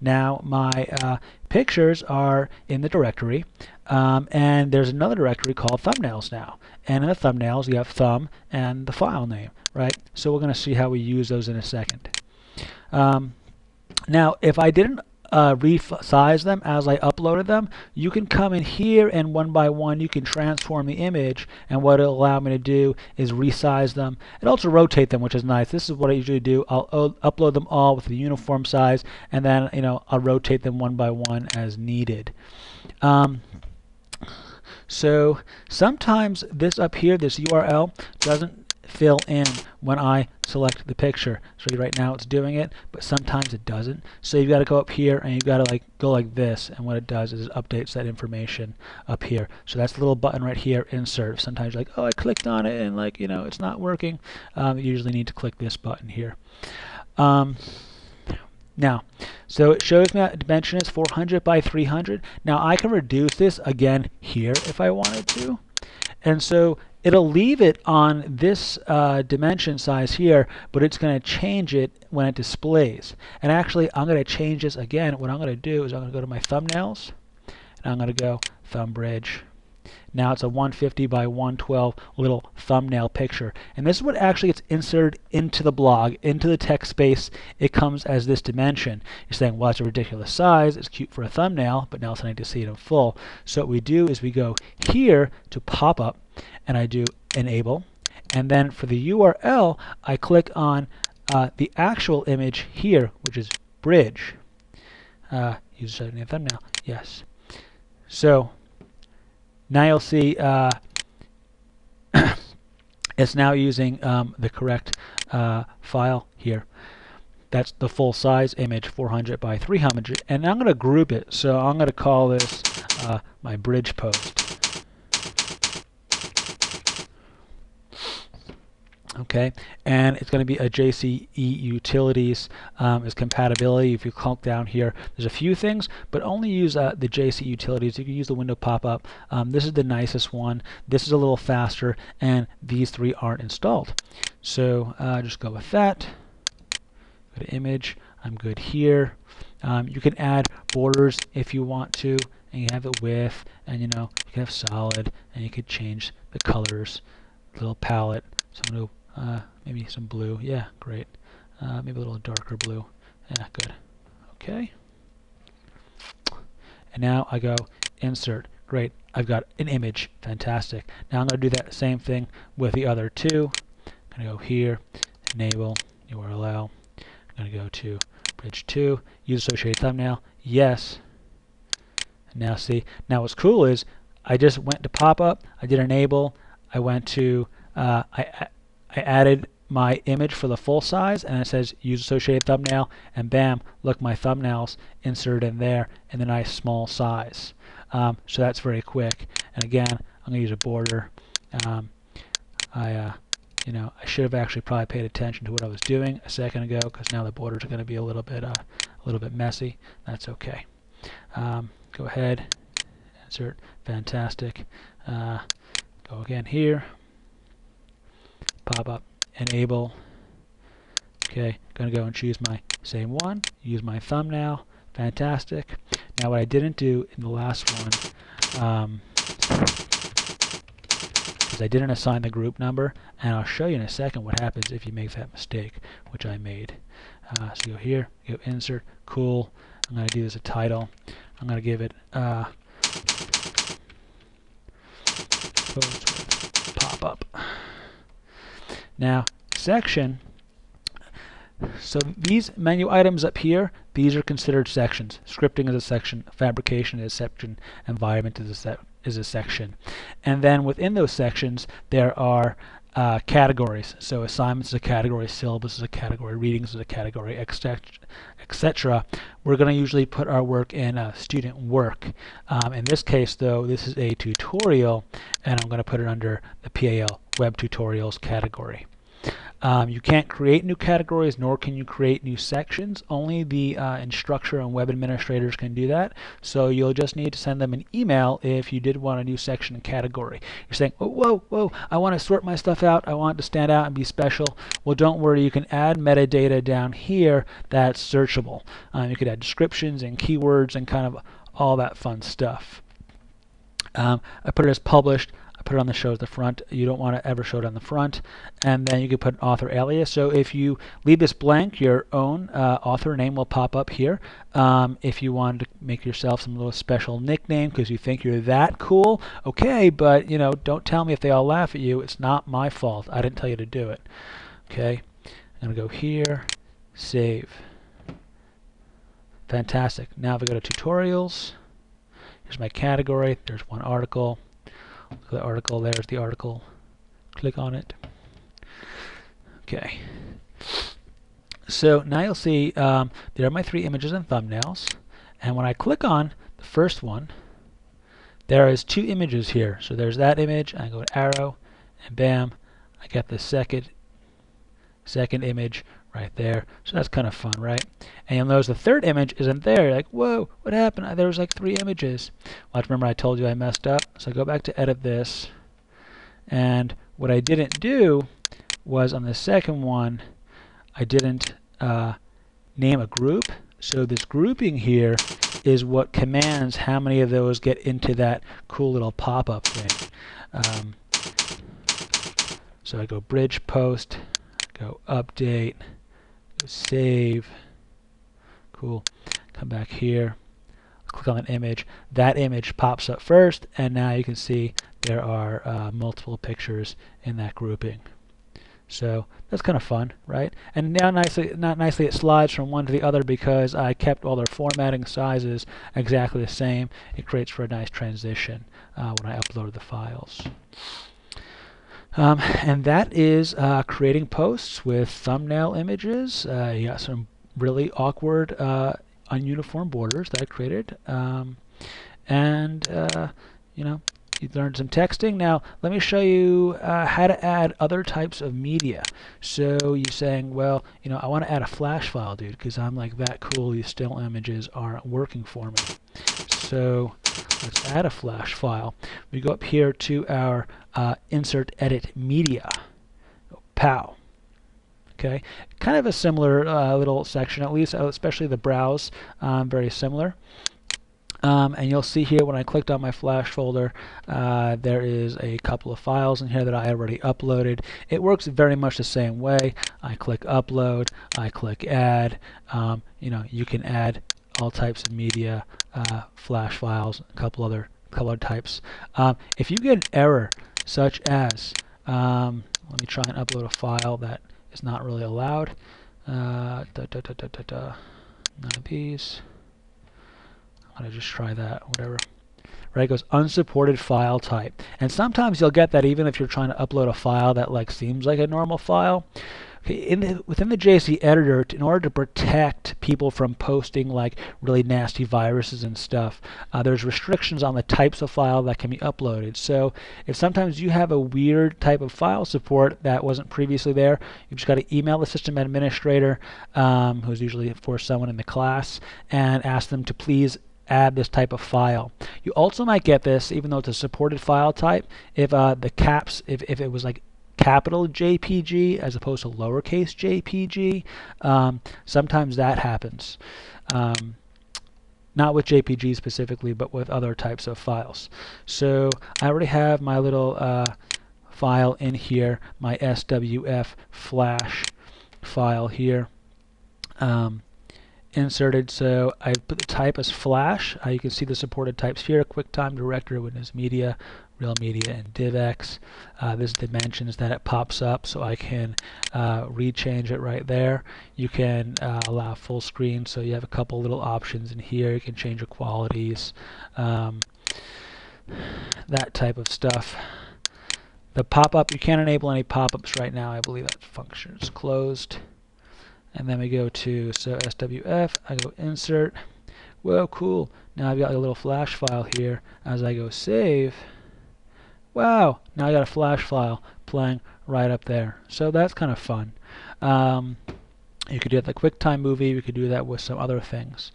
Now my pictures are in the directory, and there's another directory called thumbnails now. And in the thumbnails, you have thumb and the file name, right? So we're going to see how we use those in a second. Now, if I didn't resize them as I uploaded them, you can come in here and one by one you can transform the image, and what it'll allow me to do is resize them and also rotate them, which is nice. This is what I usually do. I'll upload them all with a uniform size, and then I'll rotate them one by one as needed. So sometimes this up here, this URL, doesn't fill in when I select the picture. So right now it's doing it, but sometimes it doesn't. So you've got to go up here and you've got to go like this, and what it does is it updates that information up here. So that's the little button right here, insert. Sometimes you're like, oh, I clicked on it and it's not working. You usually need to click this button here. Now, so it shows me that dimension is 400 by 300. Now I can reduce this again here if I wanted to. And so it'll leave it on this dimension size here, but it's going to change it when it displays. And actually, I'm going to change this again. What I'm going to do is I'm going to go to my thumbnails, and I'm going to go thumb bridge. Now it's a 150 by 112 little thumbnail picture. And this is what actually gets inserted into the blog, into the text space. It comes as this dimension. You're saying, well, it's a ridiculous size. It's cute for a thumbnail, but now it's time to see it in full. So what we do is we go here to pop up, and I do enable. And then for the URL, I click on the actual image here, which is bridge. Use setting a thumbnail. Yes. So now you'll see it's now using the correct file here. That's the full size image, 400 by 300, and I'm going to group it. So I'm going to call this my bridge post. Okay, and it's going to be a JCE utilities is compatibility. If you click down here, there's a few things, but only use the JCE utilities. You can use the window pop-up. This is the nicest one. This is a little faster, and these three aren't installed. So just go with that. Go to image. I'm good here. You can add borders if you want to, and you have it width, and you can have solid, and you could change the colors. Little palette. So I'm going to maybe some blue. Yeah, great. Maybe a little darker blue. Yeah, good. Okay. And now I go insert. Great. I've got an image. Fantastic. Now I'm going to do that same thing with the other two. I'm going to go here, enable URL. I'm going to go to bridge 2, use associated thumbnail. Yes. And now see. Now what's cool is I just went to pop up. I did enable. I went to I added my image for the full size, and it says use associated thumbnail, and bam, look, my thumbnails inserted in there in the nice small size. So that's very quick. And again, I'm going to use a border. I should have actually probably paid attention to what I was doing a second ago, because now the borders are going to be a little bit messy. That's okay. Go ahead, insert. Fantastic. Go again here. Pop up, enable. Okay, going to go and choose my same one, use my thumbnail. Fantastic. Now what I didn't do in the last one is I didn't assign the group number, and I'll show you in a second what happens if you make that mistake, which I made. So go here, go insert, cool. I'm going to do this a title. I'm going to give it post with pop up. Now, section, so these menu items up here, these are considered sections. Scripting is a section, fabrication is a section, environment is a section. And then within those sections, there are categories. So assignments is a category, syllabus is a category, readings is a category, etc. We're going to usually put our work in student work. In this case, though, this is a tutorial, and I'm going to put it under the PAL Web Tutorials category. You can't create new categories, nor can you create new sections. Only the instructor and web administrators can do that. So you'll just need to send them an email if you did want a new section and category. You're saying, oh, whoa, whoa, I want to sort my stuff out. I want it to stand out and be special. Well, don't worry. You can add metadata down here that's searchable. You could add descriptions and keywords and kind of all that fun stuff. I put it as published. I put it on the show at the front. You don't want to ever show it on the front. And then you can put an author alias. So if you leave this blank, your own author name will pop up here. If you wanted to make yourself some little special nickname because you think you're that cool, okay, but you know, don't tell me if they all laugh at you. It's not my fault. I didn't tell you to do it. Okay, I'm going to go here, save. Fantastic. Now if I go to tutorials, here's my category. There's one article. Look at the article. There's the article. Click on it. Okay. So now you'll see there are my 3 images and thumbnails. And when I click on the first one, there is 2 images here. So there's that image. I go to arrow, and bam, I get the second image right there. So that's kind of fun, right? And you'll notice the third image isn't there. You're like, whoa, what happened? There was like 3 images. Well, remember I told you I messed up. So I go back to edit this. And what I didn't do was on the second one, I didn't name a group. So this grouping here is what commands how many of those get into that cool little pop-up thing. So I go bridge post, go update, go save. Cool. Come back here, click on an image. That image pops up first, and now you can see there are multiple pictures in that grouping. So that's kind of fun, right? And now nicely it slides from one to the other because I kept all their formatting sizes exactly the same. It creates for a nice transition when I upload the files. And that is creating posts with thumbnail images. You got some really awkward ununiform borders that I created. You know, you learned some texting. Now let me show you how to add other types of media. So you're saying, well, you know, I want to add a flash file, dude, because I'm like that cool. These still images aren't working for me. So let's add a flash file. We go up here to our insert edit media. Pow. Okay, kind of a similar little section, at least, especially the browse, very similar. And you'll see here when I clicked on my flash folder, there is a couple of files in here that I already uploaded. It works very much the same way. I click upload, I click add. You know, you can add all types of media, flash files, a couple other types. If you get an error such as, let me try and upload a file that is not really allowed. None of these. I'm going to just try that, whatever. Right, it goes unsupported file type. And sometimes you'll get that even if you're trying to upload a file that like seems like a normal file. Okay, within the JCE editor, in order to protect people from posting like really nasty viruses and stuff, there's restrictions on the types of file that can be uploaded. So if sometimes you have a weird type of file support that wasn't previously there, you've just got to email the system administrator, who's usually for someone in the class, and ask them to please add this type of file. You also might get this, even though it's a supported file type, if the caps, if it was like capital JPG as opposed to lowercase JPG, sometimes that happens. Not with JPG specifically, but with other types of files. So I already have my little file in here, my SWF flash file here. Inserted, so I put the type as flash. You can see the supported types here: QuickTime Director, Windows Media, Real Media, and DivX. This is the dimensions that it pops up, so I can rechange it right there. You can allow full screen, so you have a couple little options in here. You can change your qualities, that type of stuff. The pop-up, you can't enable any pop-ups right now. I believe that function is closed. And then we go to, so SWF, I go insert. Whoa, cool. Now I've got a little flash file here. As I go save, wow, now I got a flash file playing right up there. So that's kind of fun. You could do it like QuickTime Movie. We could do that with some other things.